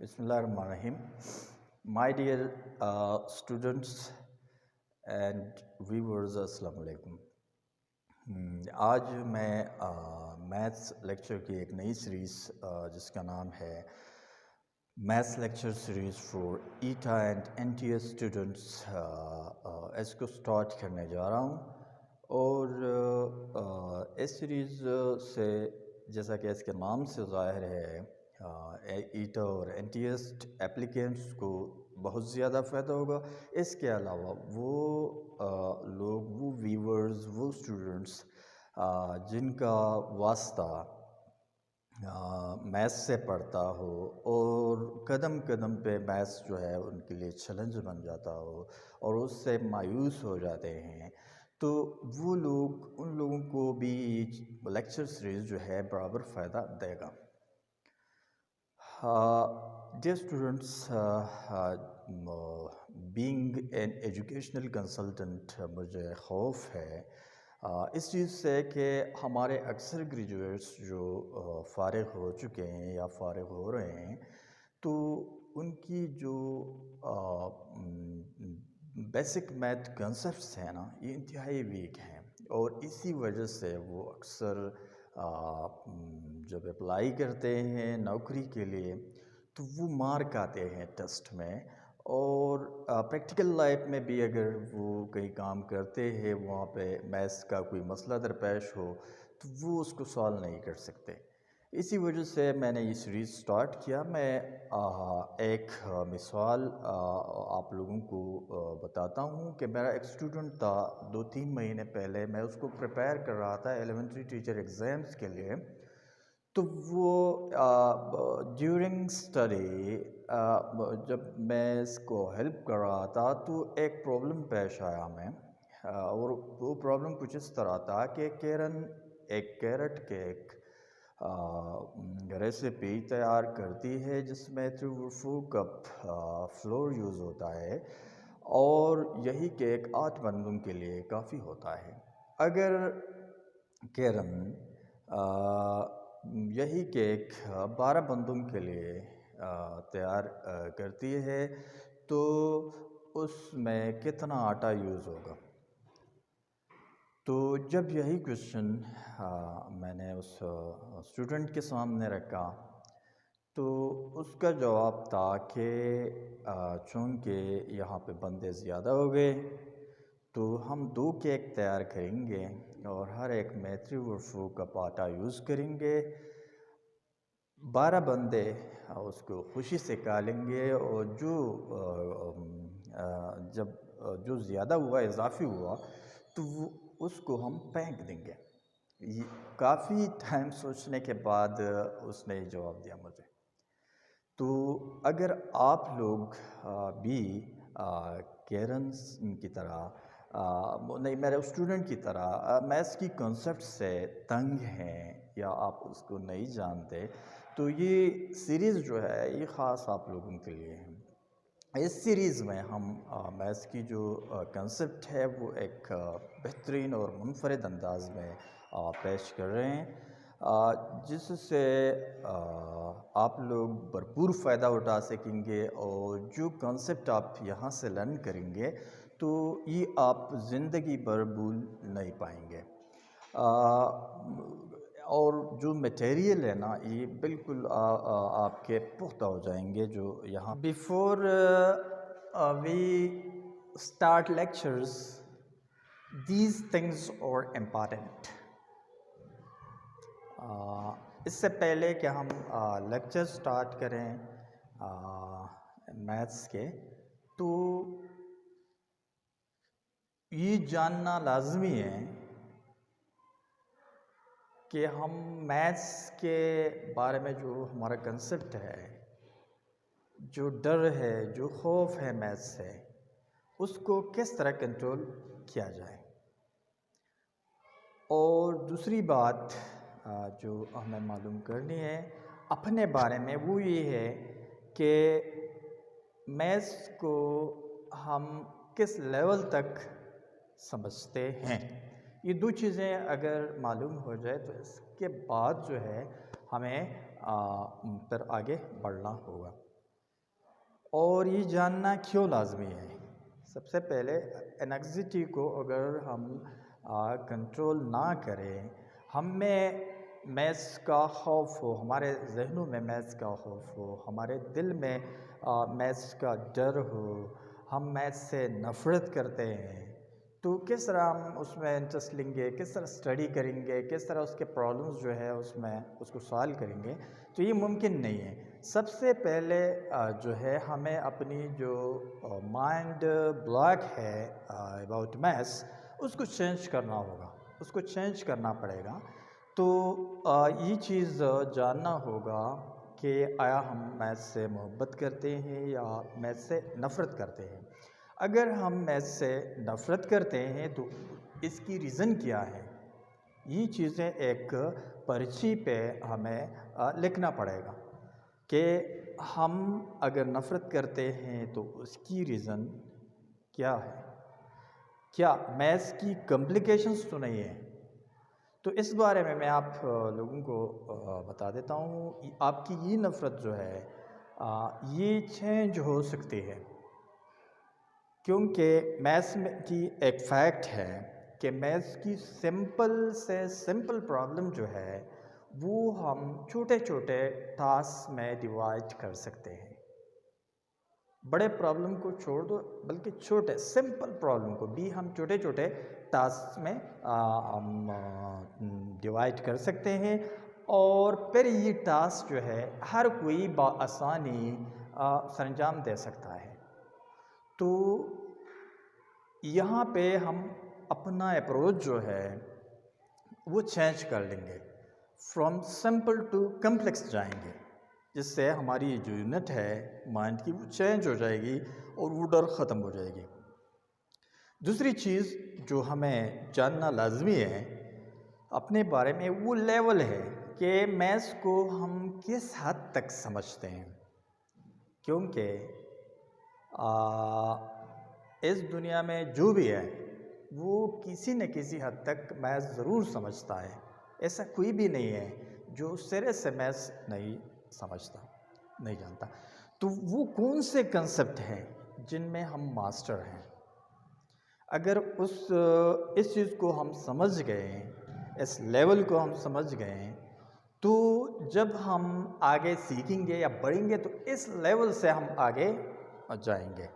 Bismillahirrahmanirrahim. My dear students and viewers, Assalamu alaikum. آج میں maths lecture کی ایک نئی سیریز جس کا نام ہے maths lecture series for ETEA and N T S students اس کو سٹارٹ کرنے جا رہا ہوں. اور اس سیریز سے جیسا کہ اس کے نام سے ظاہر ہے ایٹا اور این ٹی ایس اپلیکینٹس کو بہت زیادہ فائدہ ہوگا. اس کے علاوہ وہ لوگ، وہ ویورز، وہ اسٹوڈنٹس جن کا واسطہ میتھس سے پڑھتا ہو اور قدم قدم پہ میتھس جو ہے ان کے لیے چیلنج بن جاتا ہو اور اس سے مایوس ہو جاتے ہیں، تو وہ لوگ، ان لوگوں کو بھی لیکچر سیریز جو ہے برابر فائدہ دے گا. Dear students, being an educational consultant مجھے خوف ہے اس چیز سے کہ ہمارے اکثر گریجویٹس جو فارغ ہو چکے ہیں یا فارغ ہو رہے ہیں، تو ان کی جو بیسک میتھ کنسیپٹس ہیں نا، یہ انتہائی ویک ہیں، اور اسی وجہ سے وہ اکثر جب اپلائی کرتے ہیں نوکری کے لیے تو وہ مارک آتے ہیں ٹیسٹ میں، اور پریکٹیکل لائف میں بھی اگر وہ کہیں کام کرتے ہیں وہاں پہ میتھس کا کوئی مسئلہ درپیش ہو تو وہ اس کو سالو نہیں کر سکتے. اسی وجہ سے میں نے یہ سیریز سٹارٹ کیا. میں ایک مثال آپ لوگوں کو بتاتا ہوں کہ میرا ایک اسٹوڈنٹ تھا 2-3 مہینے پہلے، میں اس کو پریپیئر کر رہا تھا ایلیمنٹری ٹیچر ایگزامس کے لیے. تو وہ ڈیورنگ اسٹڈی جب میں اس کو ہیلپ کر رہا تھا تو ایک پرابلم پیش آیا ہمیں، اور وہ پرابلم کچھ اس طرح تھا کہ کیرن ایک کیرٹ کیک ریسیپی تیار کرتی ہے جس میں 3-4 کپ فلور یوز ہوتا ہے، اور یہی کیک 8 بندوں کے لیے کافی ہوتا ہے. اگر کیرن یہی کیک 12 بندوں کے لیے تیار کرتی ہے تو اس میں کتنا آٹا یوز ہوگا؟ تو جب یہی کویشچن میں نے اس اسٹوڈنٹ کے سامنے رکھا تو اس کا جواب تھا کہ چونکہ یہاں پہ بندے زیادہ ہو گئے تو ہم 2 کیک تیار کریں گے اور ہر ایک میں 3-4 کپ آٹا یوز کریں گے. 12 بندے اس کو خوشی سے کھا لیں گے، اور جو زیادہ ہوا، اضافی ہوا، تو وہ اس کو ہم پھینک دیں گے. کافی ٹائم سوچنے کے بعد اس نے جواب دیا مجھے. تو اگر آپ لوگ بھی کیرنس کی طرح نہیں، میرے اسٹوڈنٹ کی طرح میتھس کی کنسیپٹ سے تنگ ہیں یا آپ اس کو نہیں جانتے، تو یہ سیریز جو ہے یہ خاص آپ لوگوں کے لیے ہے. اس سیریز میں ہم میتھس کی جو کنسیپٹ ہے وہ ایک بہترین اور منفرد انداز میں پیش کر رہے ہیں، جس سے آپ لوگ بھرپور فائدہ اٹھا سکیں گے، اور جو کنسیپٹ آپ یہاں سے لرن کریں گے تو یہ آپ زندگی بھر بھول نہیں پائیں گے. اور جو میٹیریل ہے نا یہ بالکل آپ کے پختہ ہو جائیں گے جو یہاں. Before we start lectures, these things are important. اس سے پہلے کہ ہم لیکچر سٹارٹ کریں میتھس کے، تو یہ جاننا لازمی ہے کہ ہم میتھس کے بارے میں جو ہمارا کنسیپٹ ہے، جو ڈر ہے، جو خوف ہے میتھس سے، اس کو کس طرح کنٹرول کیا جائے. اور دوسری بات جو ہمیں معلوم کرنی ہے اپنے بارے میں وہ یہ ہے کہ میتھس کو ہم کس لیول تک سمجھتے ہیں. یہ 2 چیزیں اگر معلوم ہو جائے تو اس کے بعد جو ہے ہمیں پھر آگے بڑھنا ہوگا. اور یہ جاننا کیوں لازمی ہے؟ سب سے پہلے انگزائٹی کو اگر ہم کنٹرول نہ کریں، ہم میں میتھس کا خوف ہو، ہمارے ذہنوں میں میتھس کا خوف ہو، ہمارے دل میں میتھس کا ڈر ہو، ہم میتھس سے نفرت کرتے ہیں، تو کس طرح ہم اس میں انٹرسٹ لیں گے، کس طرح اسٹڈی کریں گے، کس طرح اس کے پرابلمس جو ہے اس میں اس کو سالو کریں گے؟ تو یہ ممکن نہیں ہے۔ سب سے پہلے جو ہے ہمیں اپنی جو مائنڈ بلاک ہے اباؤٹ میتھس، اس کو چینج کرنا ہوگا، اس کو چینج کرنا پڑے گا۔ تو یہ چیز جاننا ہوگا کہ آیا ہم میتھس سے محبت کرتے ہیں یا میتھس سے نفرت کرتے ہیں۔ اگر ہم میتھس سے نفرت کرتے ہیں تو اس کی ریزن کیا ہے؟ یہ چیزیں ایک پرچی پہ ہمیں لکھنا پڑے گا کہ ہم اگر نفرت کرتے ہیں تو اس کی ریزن کیا ہے؟ کیا میتھس کی کمپلیکیشنز تو نہیں ہیں؟ تو اس بارے میں آپ لوگوں کو بتا دیتا ہوں، آپ کی یہ نفرت جو ہے یہ چینج ہو سکتی ہے، کیونکہ میتھس کی ایک فیکٹ ہے کہ میتھس کی سمپل سے سمپل پرابلم جو ہے وہ ہم چھوٹے چھوٹے ٹاسک میں ڈیوائڈ کر سکتے ہیں۔ بڑے پرابلم کو چھوڑ دو، بلکہ چھوٹے سمپل پرابلم کو بھی ہم چھوٹے چھوٹے ٹاسک میں ڈیوائڈ کر سکتے ہیں، اور پھر یہ ٹاسک جو ہے ہر کوئی بآسانی سر انجام دے سکتا ہے۔ تو یہاں پہ ہم اپنا اپروچ جو ہے وہ چینج کر لیں گے، فرام سمپل ٹو کمپلیکس جائیں گے، جس سے ہماری جو یونٹ ہے مائنڈ کی وہ چینج ہو جائے گی اور وہ ڈر ختم ہو جائے گی۔ دوسری چیز جو ہمیں جاننا لازمی ہے اپنے بارے میں، وہ لیول ہے کہ میتھس کو ہم کس حد تک سمجھتے ہیں، کیونکہ اس دنیا میں جو بھی ہے وہ کسی نہ کسی حد تک میتھس ضرور سمجھتا ہے۔ ایسا کوئی بھی نہیں ہے جو سرے سے میتھس نہیں سمجھتا، نہیں جانتا۔ تو وہ کون سے کنسپٹ ہیں جن میں ہم ماسٹر ہیں؟ اگر اس چیز کو ہم سمجھ گئے، اس لیول کو ہم سمجھ گئے، تو جب ہم آگے سیکھیں گے یا بڑھیں گے تو اس لیول سے ہم آگے جائیں گے۔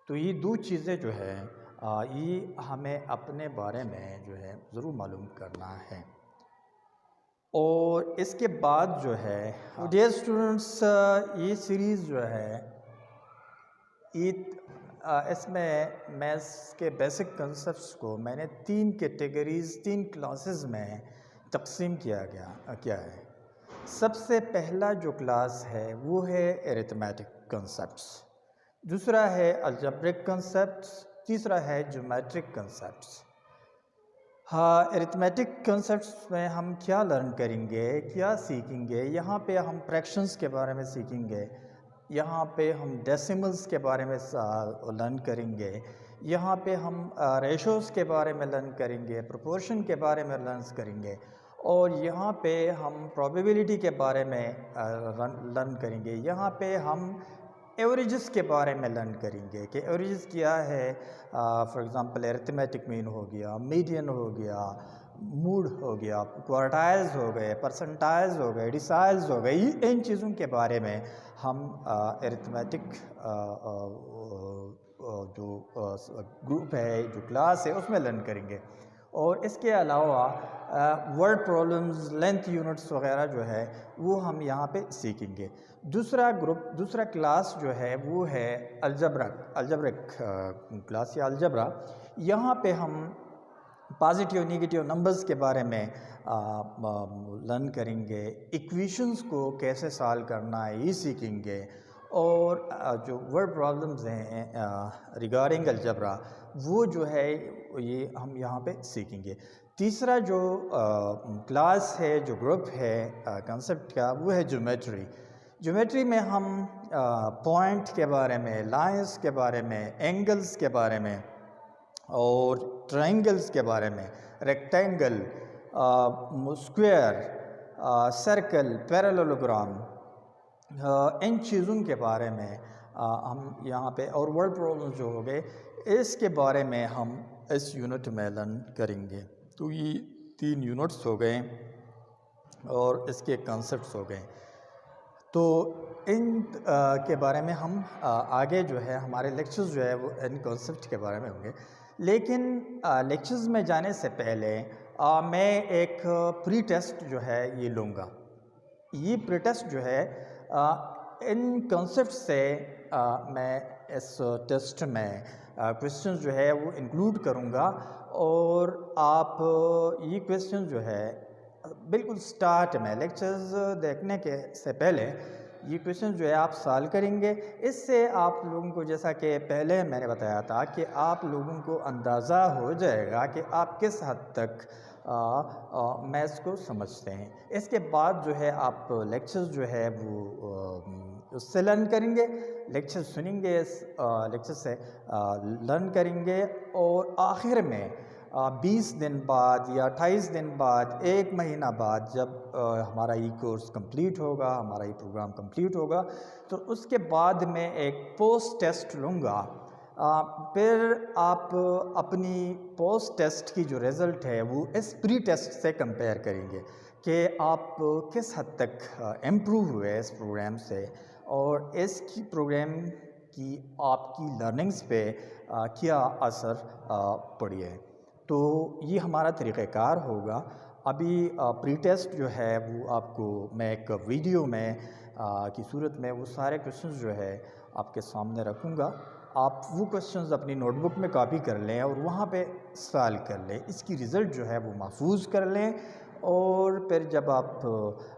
تو یہ دو چیزیں جو ہے یہ ہمیں اپنے بارے میں جو ہے ضرور معلوم کرنا ہے۔ اور اس کے بعد جو ہے ڈیئر اسٹوڈنٹس، یہ سیریز جو ہے اس میں میتھس کے بیسک کنسپٹس کو میں نے 3 کیٹیگریز 3 کلاسز میں تقسیم کیا ہے۔ سب سے پہلا جو کلاس ہے وہ ہے ایرتھمیٹک کنسپٹس، دوسرا ہے الجبرک کنسپٹس، تیسرا ہے جیومیٹرک کنسپٹس۔ ایرتھمیٹک کنسپٹس میں ہم کیا لرن کریں گے، کیا سیکھیں گے؟ یہاں پہ ہم فریکشنز کے بارے میں سیکھیں گے، یہاں پہ ہم ڈیسیملز کے بارے میں لرن کریں گے، یہاں پہ ہم ریشوز کے بارے میں لرن کریں گے، پروپورشن کے بارے میں لرن کریں گے، اور یہاں پہ ہم پروبیبلٹی کے بارے میں لرن کریں گے، یہاں پہ ہم ایوریجز کے بارے میں لرن کریں گے کہ ایوریجز کیا ہے۔ فار ایگزامپل ایرتھمیٹک مین ہو گیا، میڈین ہو گیا، موڈ ہو گیا، کوارٹائلز ہو گئے، پرسنٹائلز ہو گئے، ڈیسائلز ہو گئے، ان چیزوں کے بارے میں ہم ایرتھمیٹک جو گروپ ہے، جو کلاس ہے، اس میں لرن کریں گے۔ اور اس کے علاوہ ورڈ پرابلمز، لینتھ یونٹس وغیرہ جو ہے وہ ہم یہاں پہ سیکھیں گے۔ دوسرا کلاس جو ہے وہ ہے الجبرک کلاس یا الجبرا۔ یہاں پہ ہم پازیٹیو نیگیٹیو نمبرز کے بارے میں لرن کریں گے، ایکویشنز کو کیسے سالو کرنا ہے یہ سیکھیں گے، اور جو ورڈ پرابلمز ہیں ریگارڈنگ الجبرا وہ جو ہے یہ ہم یہاں پہ سیکھیں گے۔ تیسرا جو کلاس ہے، جو گروپ ہے کنسپٹ کا، وہ ہے جیومیٹری۔ جیومیٹری میں ہم پوائنٹ کے بارے میں، لائنز کے بارے میں، اینگلز کے بارے میں، اور ٹرائنگلز کے بارے میں، ریکٹینگل، اسکوائر، سرکل، پیرالوگرام، ان چیزوں کے بارے میں ہم یہاں پہ اور ورڈ پرابلم جو ہو گئے اس کے بارے میں ہم اس یونٹ میں لرن کریں گے. تو یہ 3 یونٹس ہو گئے اور اس کے کنسپٹس ہو گئے. تو ان کے بارے میں ہم آگے جو ہے ہمارے لیکچرز جو ہے وہ ان کنسپٹ کے بارے میں ہوں گے. لیکن لیکچرز میں جانے سے پہلے میں ایک پری ٹیسٹ جو ہے یہ لوں گا. یہ پری ٹیسٹ جو ہے ان کنسپٹ سے میں اس ٹیسٹ میں کویسچن جو ہے وہ انکلوڈ کروں گا اور آپ یہ کویسچن جو ہے بالکل سٹارٹ میں لیکچرز دیکھنے کے سے پہلے یہ کویسچن جو ہے آپ سالو کریں گے. اس سے آپ لوگوں کو جیسا کہ پہلے میں نے بتایا تھا کہ آپ لوگوں کو اندازہ ہو جائے گا کہ آپ کس حد تک میتھس کو سمجھتے ہیں. اس کے بعد جو ہے آپ لیکچرز جو ہے وہ اس سے لرن کریں گے, لیکچر سنیں گے, اس لیکچر سے لرن کریں گے اور آخر میں 20 دن بعد یا 28 دن بعد 1 مہینہ بعد جب ہمارا یہ کورس کمپلیٹ ہوگا, ہمارا یہ پروگرام کمپلیٹ ہوگا, تو اس کے بعد میں ایک پوسٹ ٹیسٹ لوں گا. پھر آپ اپنی پوسٹ ٹیسٹ کی جو رزلٹ ہے وہ اس پری ٹیسٹ سے کمپیئر کریں گے کہ آپ کس حد تک امپروو ہوئے اس پروگرام سے اور اس کی پروگرام کی آپ کی لرننگز پہ کیا اثر پڑی ہے. تو یہ ہمارا طریقہ کار ہوگا. ابھی پری ٹیسٹ جو ہے وہ آپ کو میں ایک ویڈیو میں کی صورت میں وہ سارے کویسچنز جو ہے آپ کے سامنے رکھوں گا. آپ وہ کویسچنز اپنی نوٹ بک میں کاپی کر لیں اور وہاں پہ سوال کر لیں, اس کی رزلٹ جو ہے وہ محفوظ کر لیں اور پھر جب آپ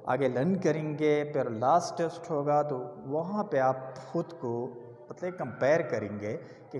آگے لرن کریں گے پھر لاسٹ ٹیسٹ ہوگا تو وہاں پہ آپ خود کو مطلب کمپیئر کریں گے کہ